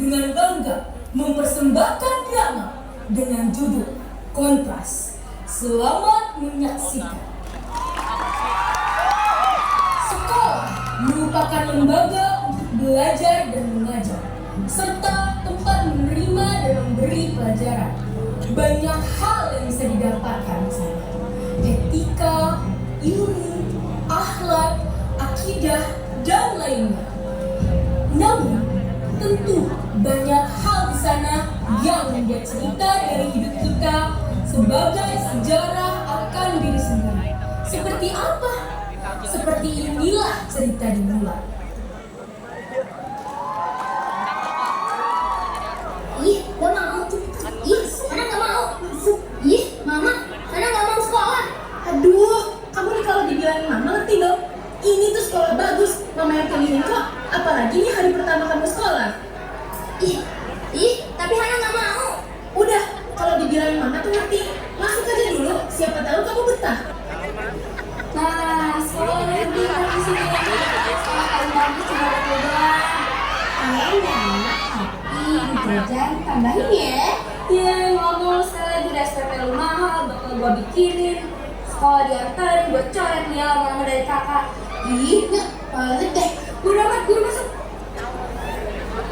dengan bangga mempersembahkan drama dengan judul Kontras. Selamat menyaksikan. Sekolah merupakan lembaga untuk belajar dan mengajar, serta tempat menerima dan memberi pelajaran. Banyak hal yang bisa didapatkan di sana. Etika, ilmu, akhlak, akidah, dan lainnya. Namun, tentu banyak hal di sana yang membuat cerita dari hidup kita sebagai sejarah akan diri sendiri. Seperti apa? Seperti inilah cerita dimulai. Ih, gak mau. Ih, Hana gak mau. Ih, Mama, Hana gak mau sekolah. Aduh, kamu nih kalau dibilangin Mama ngerti dong. Ini tuh sekolah bagus, Mama yang pilihin kok. Apalagi ini hari pertama kamu sekolah. Ih, tapi Hana gak mau. Udah, kalau dibilangin Mama tuh ngerti. Masuk aja dulu, siapa tahu kamu betah. Nah, sekolah lebih lagi sini. Sekolah paling bagus cuma ada perubahan. Kayaknya, tapi jajan tambahin ya. Ya ngomong sekali udah SPP lu mahal, bakal gua bikinin. Sekolah diantarin, gua coret nih lama-lama dari kakak. Ih, balik deh. Guru amat, guru masuk.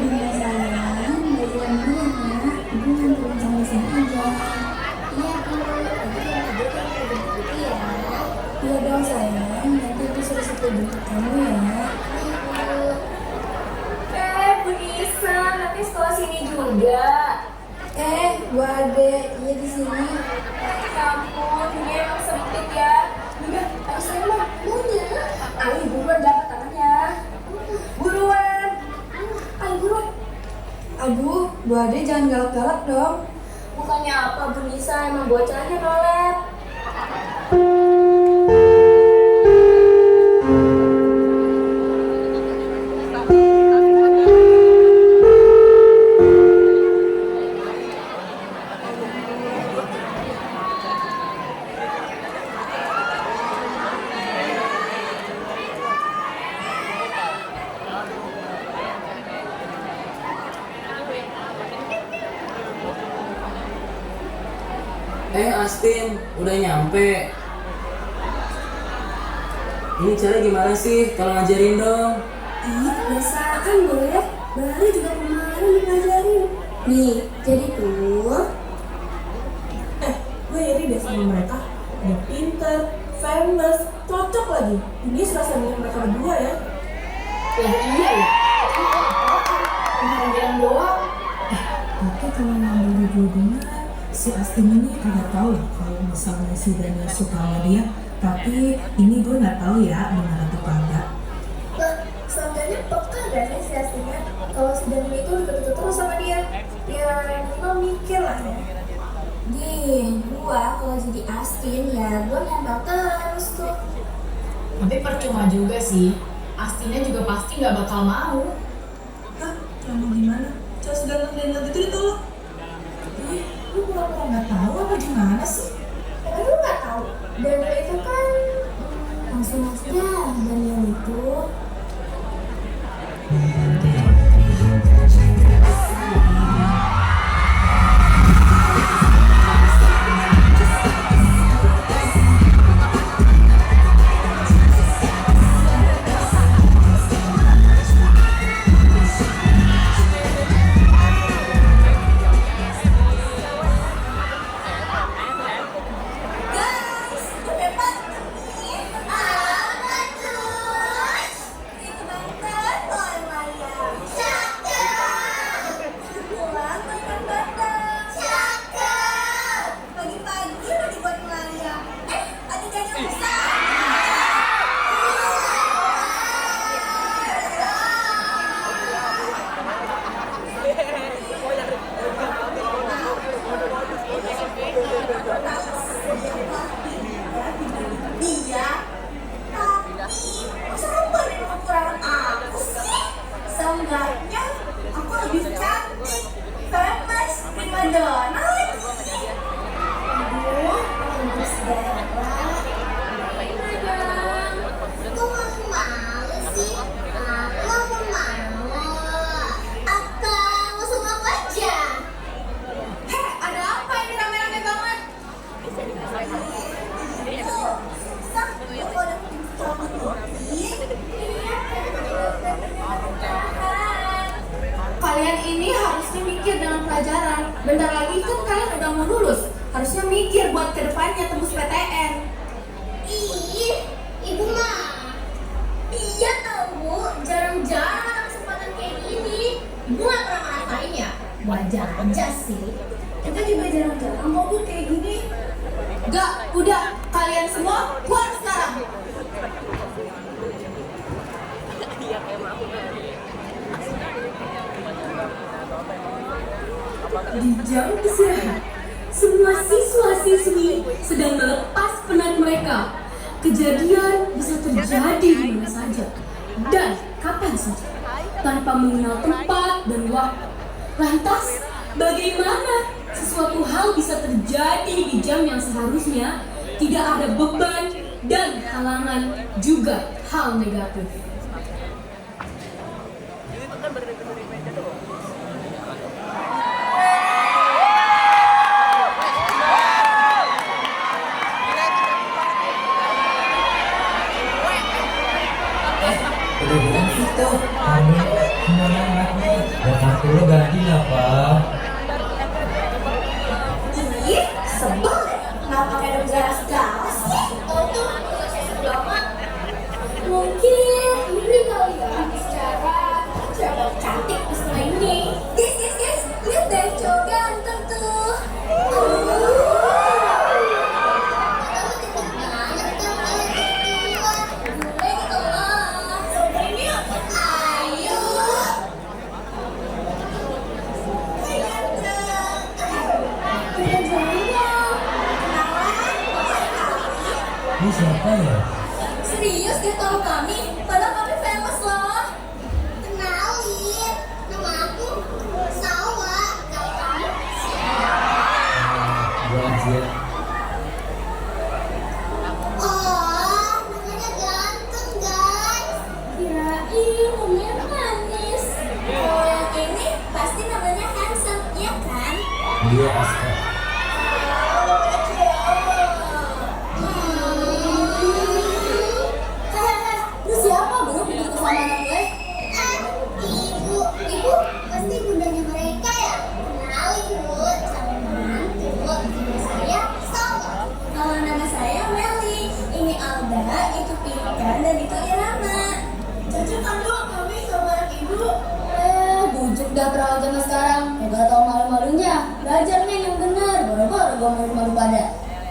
Iya sayang, belajar dulu ya. Ibu nganterin sampai sini aja. Iya Bu, nanti yang kedua kan kita jemput ya. Iya dong sayang, nanti itu suruh jemput kamu ya. Bu Nisa, nanti sekolah sini juga. Bu Ade, iya di sini. Ya ampun, dunia emang sempit ya. Udah, ayo saya mah, punya. Ayo buruan dapat tangannya. Buruan. Ayo buruan. Aduh, Bu Ade jangan galak-galak dong. Bukannya apa, Bu Nisa emang bocahnya nolet. Astin, udah nyampe. Ini cara gimana sih? Kalau ngajarin dong. Ih, kebiasaan lo ya. Baru juga kemarin dipelajarin. Nih, jadi tuh Gue iri deh sama mereka. Udah pinter, famous, cocok lagi. Ini serasa milih mereka berdua ya. Ya iya ya. Cuma bilang doang. Tapi kalau yang dari gue dengar, si Astin ini kagak tahu ya kalau misalnya si Daniel suka sama dia. Tapi ini gue nggak tahu ya benar atau kagak. Seenggaknya peka gak sih si Astinnya? Kalau si Daniel itu deket-deket terus sama dia. Ya minimal mikir lah ya. gua kalau jadi Astin ya gua nempel terus tuh. Tapi percuma juga sih, Astinnya juga pasti nggak bakal mau. Hah? Kamu gimana? Cowok seganteng Daniel gitu ditolak? Lu pura-pura gak tahu apa gimana sih? Lu nggak tahu Daniel itu kan maksudnya Daniel itu harusnya mikir dengan pelajaran. Bentar lagi kan kalian udah mau lulus. Harusnya mikir buat kedepannya tembus PTN. Ih, ibu mah. Iya tau bu, jarang-jarang ada kesempatan kayak gini. Ibu gak pernah ngerasain ya? Wajar aja sih. Kita juga jarang-jarang kok bu kayak gini. Gak, udah kalian semua keluar sekarang. Di jam istirahat, semua siswa-siswi sedang melepas penat mereka. Kejadian bisa terjadi di mana saja dan kapan saja, tanpa mengenal tempat dan waktu. Lantas, bagaimana sesuatu hal bisa terjadi di jam yang seharusnya tidak ada beban dan halangan, juga hal negatif? Udah bilang sih tuh. Kamu semuanya anak nih. Ya kartu lo ganti apa? Ih, sebel deh. Nggak pakai ada segala sih. Oh tuh, banget. Mungkin Indri kali ya, secara cewek cantik di sekolah ini. Guys, lihat deh cowok ganteng tuh. Ini siapa ya? Serius dia tahu kami, padahal kami famous loh. Kenalin, nama aku Salwa. Kalau kamu Gua aja. oh, namanya ganteng guys. Kirain namanya manis. Kalau yang ini pasti namanya handsome, iya kan? Dia Aska. Lu siapa bro? Begitu sama anak gue? Ibu pasti bundanya mereka ya? Kenalin bu, calon mantu. Nama saya Salwa. Kalau nama saya Meli. Ini Alda, itu Pika, dan itu Irama. Cocok kan bu kami sama anak ibu. Bujuk dah perawat zaman sekarang. Gak tau malu-malunya. Belajar nih yang bener. Baru-baru gue malu-malu pada.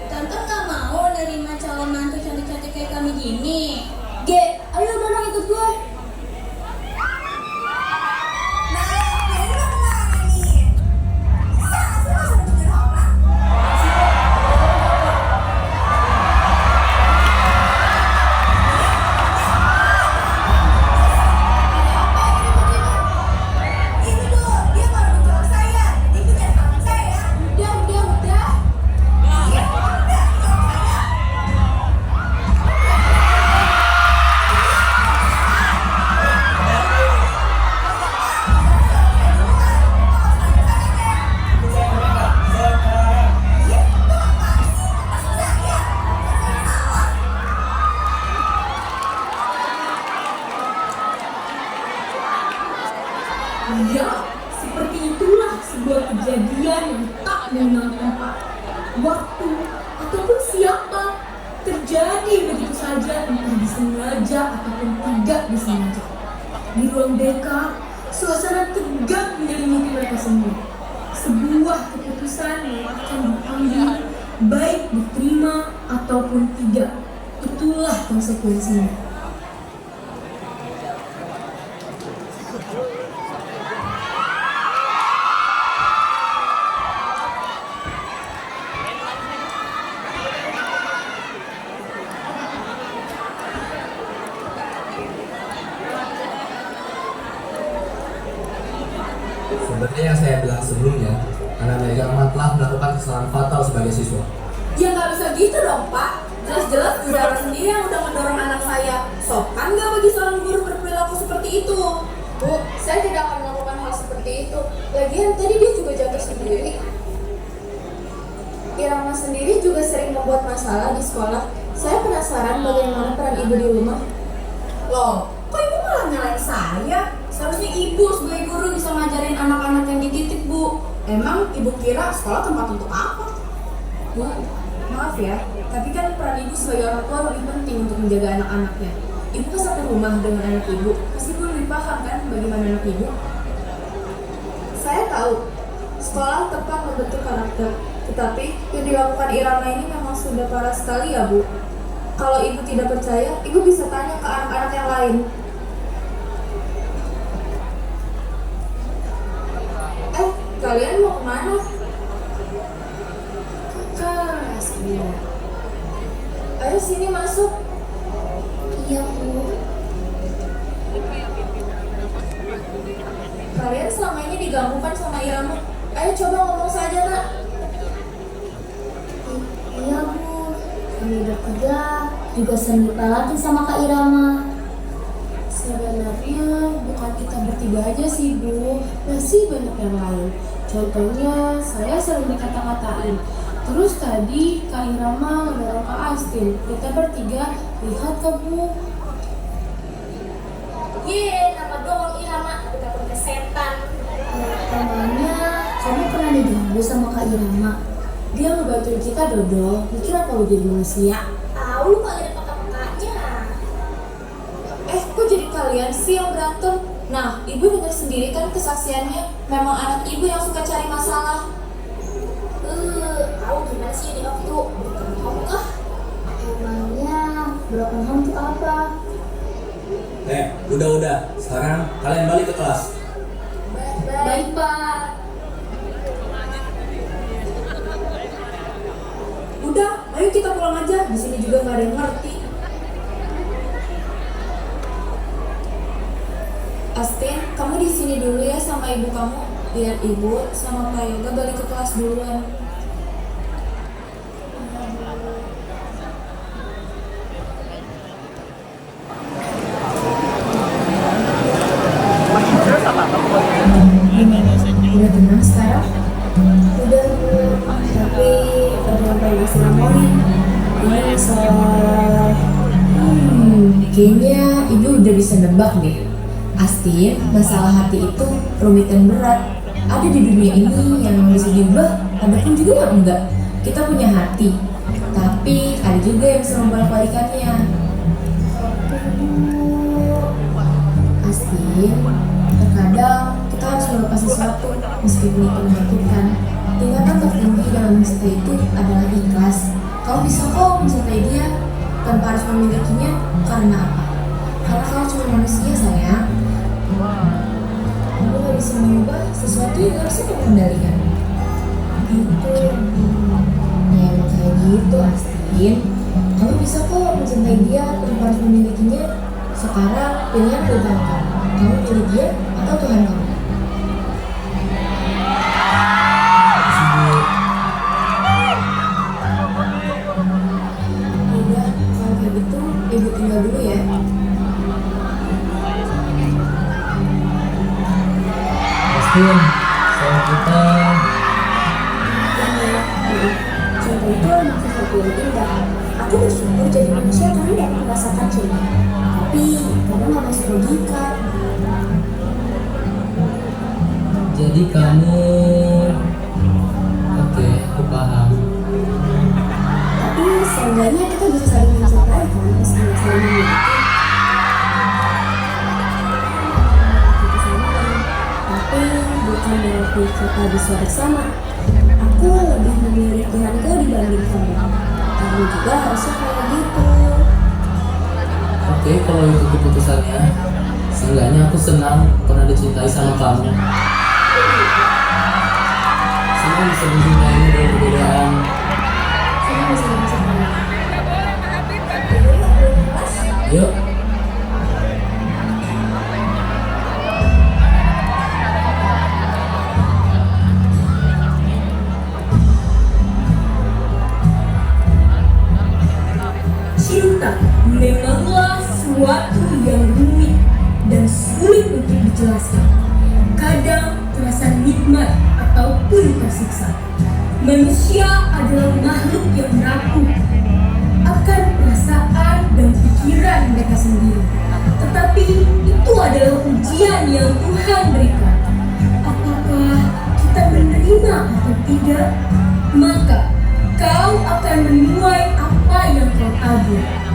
Tante gak mau nerima calon mantu cantik-cantik kayak kami gini. Ge, ayo dong ikut gue. Ya, seperti itulah sebuah kejadian yang tak mengenal tempat, waktu, ataupun siapa. Terjadi begitu saja, entah disengaja ataupun tidak disengaja. Di ruang BK, suasana tegang menyelimuti mereka semua. Sebuah keputusan yang akan diambil, baik diterima ataupun tidak. Itulah konsekuensinya. Sebenarnya yang saya bilang sebelumnya, anak Mega Rahman telah melakukan kesalahan fatal sebagai siswa. Ya nggak bisa gitu dong pak. Jelas-jelas Bu Zara sendiri yang udah mendorong anak saya. Sopan nggak bagi seorang guru berperilaku seperti itu? Bu, saya tidak akan melakukan hal seperti itu. Lagian tadi dia juga jatuh sendiri. Irama sendiri juga sering membuat masalah di sekolah. Saya penasaran bagaimana peran ibu di rumah. Loh, kok ibu malah nyalain saya? Seharusnya ibu sebagai guru bisa ngajarin anak-anak yang dididik Emang ibu kira sekolah tempat untuk apa? Bu, maaf ya, tapi kan peran ibu sebagai orang tua lebih penting untuk menjaga anak-anaknya. Ibu kan satu rumah dengan anak ibu, pasti ibu lebih paham kan bagaimana anak ibu? Saya tahu, sekolah tempat membentuk karakter, tetapi yang dilakukan Irama ini memang sudah parah sekali ya Bu. Kalau ibu tidak percaya, ibu bisa tanya ke anak-anak yang lain. Kalian mau kemana? Kelas Bu. Ayo sini masuk. Iya Bu. Kalian selama ini diganggukan sama Irama. Ayo coba ngomong saja nak. Iya Bu. Kami bertiga juga sering dipalakin sama Kak Irama. Sebenarnya bukan kita bertiga aja sih Bu, masih banyak yang lain. Contohnya saya sering dikata-katain. Terus tadi Kak Irama mendorong Kak Astin. Kita bertiga lihat ke Bu. Nama doang Irama, tapi takut ke setan. Emangnya kamu pernah diganggu sama Kak Irama? Dia ngebantuin kita dodol, mikir apa lu jadi manusia? Tahu kalau ada kakak-kakaknya. Kok jadi kalian sih yang berantem? Nah, ibu dengar sendiri kan kesaksiannya. Memang anak ibu yang suka cari masalah. Tahu gimana sih ini waktu broken home kah? Emangnya broken home itu apa? Udah. Sekarang kalian balik ke kelas. Baik Pak. Udah, ayo kita pulang aja. Di sini juga nggak ada yang ngerti. Astin, kamu di sini dulu ya sama ibu kamu. Biar ibu sama Kak Yoga balik ke kelas duluan. Udah tenang sekarang? Udah Bu, tapi ada yang pengen masih ngomongin. Ini masalah... kayaknya ibu udah bisa nebak deh. Astin, masalah hati itu rumit dan berat. Ada di dunia ini yang bisa diubah, ada pun juga yang enggak. Kita punya hati, tapi ada juga yang bisa membolak-balikannya. Astin, terkadang kita harus melepas sesuatu meskipun itu menyakitkan. Tingkatan tertinggi dalam mencintai itu adalah ikhlas. Kau bisa kok mencintai dia tanpa harus memilikinya. Karena apa? Karena kau cuma manusia sayang. Kamu gak bisa mengubah sesuatu yang harusnya kamu kendalikan. Gitu. Ya emang kayak gitu Astin. Kamu bisa kok mencintai dia tanpa harus memilikinya. Sekarang pilihan udah gampang. Kamu pilih dia atau Tuhan kamu? Udah, kalau kayak gitu ibu tinggal dulu ya. Astin, sayang kita. Cinta itu emang sesuatu yang indah. Aku bersyukur jadi manusia karena dapat merasakan cinta. Tapi kadang gak masuk logika. Jadi kamu... Oke, aku paham. Tapi seenggaknya kita bisa saling mencintai kan, meski gak saling memiliki. Kita sama, tapi bukan berarti kita bisa bersama. Aku lebih memilih Tuhan kau dibanding kamu. Kamu juga harusnya kayak gitu. Oke, kalau itu keputusannya, seenggaknya aku senang pernah dicintai sama kamu. Senang bisa mencintaimu dengan perbedaan. Saya bisa mencintai. Yuk. Cinta memanglah suatu yang rumit dan sulit untuk dijelaskan. Kadang terasa nikmat ataupun tersiksa. Manusia adalah makhluk yang rapuh akan perasaan dan pikiran mereka sendiri. Tetapi itu adalah ujian yang Tuhan berikan. Apakah kita menerima atau tidak, maka kau akan menuai apa yang kau tabur.